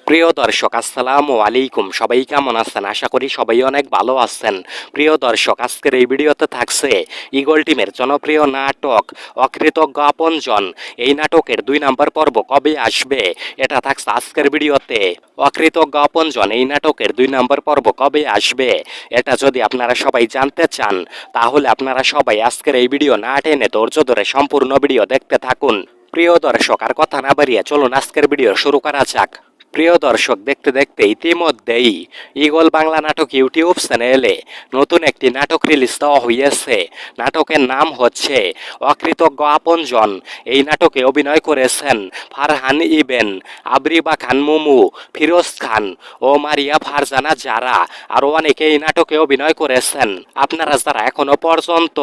প্রিয় দর্শক আসসালামু আলাইকুম, সবাই কেমন আছেন? আশা করি সবাই অনেক ভালো আছেন। প্রিয় দর্শক, আজকের এই ভিডিওতে থাকছে ঈগল টিমের জনপ্রিয় নাটক অকৃতজ্ঞ আপনজন। এই নাটকের 2 নম্বর পর্ব কবে আসবে এটা থাকছে আজকের ভিডিওতে। অকৃতজ্ঞ আপনজন এই নাটকের 2 নম্বর পর্ব কবে আসবে এটা যদি আপনারা সবাই জানতে চান, তাহলে আপনারা সবাই আজকের এই ভিডিও না টেনে ধৈর্য ধরে সম্পূর্ণ ভিডিও দেখতে থাকুন। প্রিয় দর্শক, আর কথা না বাড়িয়ে চলুন আজকের ভিডিও শুরু করা যাক। প্রিয় দর্শক, দেখতে দেখতে ইতিমধ্যেই ঈগল বাংলা নাটক ইউটিউব চ্যানেলে নতুন একটি নাটক রিলিজ দেওয়া হয়েছে। নাটকের নাম হচ্ছে অকৃতজ্ঞ আপনজন। এই নাটকে অভিনয় করেছেন ফারহান ইবেন, আবরিবা খান মুমু, ফিরোজ খান ও মারিয়া ফারজানা যারা আরও অনেকে এই নাটকে অভিনয় করেছেন। আপনারা যারা এখনো পর্যন্ত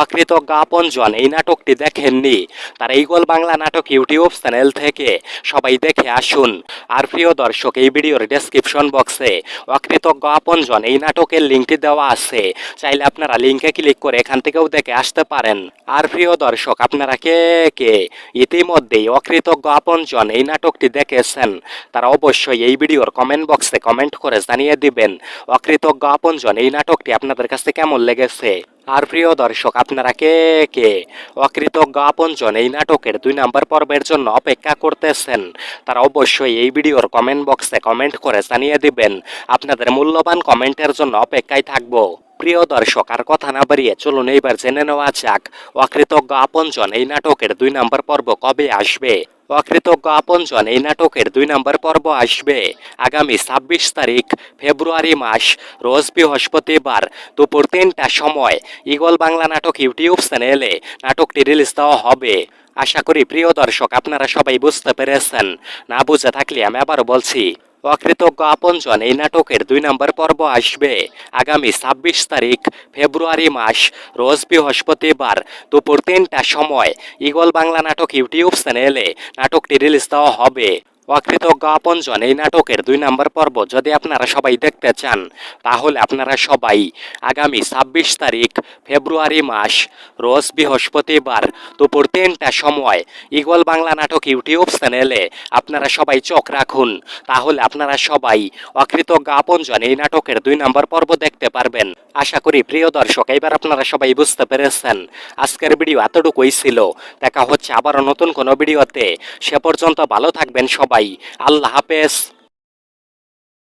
অকৃতজ্ঞ আপনজন এই নাটকটি দেখেননি, তারা ঈগল বাংলা নাটক ইউটিউব চ্যানেল থেকে সবাই দেখে আসুন। আর প্রিয় দর্শক, এই ভিডিওর ডেসক্রিপশন বক্সে অকৃতজ্ঞ আপনজন এই নাটকের লিঙ্কটি দেওয়া আছে, চাইলে আপনারা লিঙ্কে ক্লিক করে এখান থেকেও দেখে আসতে পারেন। আর প্রিয় দর্শক, আপনারা কে কে ইতিমধ্যেই অকৃতজ্ঞ আপনজন এই নাটকটি দেখেছেন, তারা অবশ্যই এই ভিডিওর কমেন্ট বক্সে কমেন্ট করে জানিয়ে দিবেন অকৃতজ্ঞ আপনজন এই নাটকটি আপনাদের কাছে কেমন লেগেছে। আর প্রিয় দর্শক, আপনারা কে কে অকৃতজ্ঞ আপনজন এই নাটকের 2 নম্বর পর্বের জন্য অপেক্ষা করতেছেন, তারা অবশ্যই এই ভিডিওর কমেন্ট বক্সে কমেন্ট করে জানিয়ে দিবেন। আপনাদের মূল্যবান কমেন্টের জন্য অপেক্ষায় থাকবো। প্রিয় দর্শক, আর কথা না বাড়িয়ে চলুন এইবার জেনে নেওয়া যাক অকৃতজ্ঞ আপনজন এই নাটকের 2 নম্বর পর্ব কবে আসবে। অকৃতজ্ঞ আপনজন এই নাটকের 2 নম্বর পর্ব আসবে আগামী 26 তারিখ ফেব্রুয়ারি মাস, রোজ বৃহস্পতিবার দুপুর 3টার সময় ঈগল বাংলা নাটক ইউটিউব চ্যানেলে নাটকটি রিলিজ দেওয়া হবে। আশা করি প্রিয় দর্শক আপনারা সবাই বুঝতে পেরেছেন। না বুঝে থাকলে আমি আবারও বলছি, অকৃতজ্ঞ আপনজন এই নাটকের 2 নম্বর পর্ব আসবে আগামী 26 তারিখ ফেব্রুয়ারি মাস, রোজ বৃহস্পতিবার দুপুর 3টার সময় ঈগল বাংলা নাটক ইউটিউব চ্যানেলে নাটকটি রিলিজ দেওয়া হবে। অকৃতজ্ঞ আপনজন এই নাটকের 2 নম্বর পর্ব যদি আপনারা সবাই দেখতে চান, তাহলে আপনারা সবাই আগামী 26 তারিখ ফেব্রুয়ারি মাস, রোজ বৃহস্পতিবার দুপুর 3টার সময় ঈগল বাংলা নাটক ইউটিউব চ্যানেলে আপনারা সবাই চোখ রাখুন। তাহলে আপনারা সবাই অকৃতজ্ঞ আপনজন এই নাটকের 2 নম্বর পর্ব দেখতে পারবেন। আশা করি প্রিয় দর্শক এবার আপনারা সবাই বুঝতে পেরেছেন। আজকের ভিডিও এতটুকুই ছিল। দেখা হচ্ছে আবারও নতুন কোনো ভিডিওতে। সে পর্যন্ত ভালো থাকবেন সবাই। আল্লাহ হাফেজ।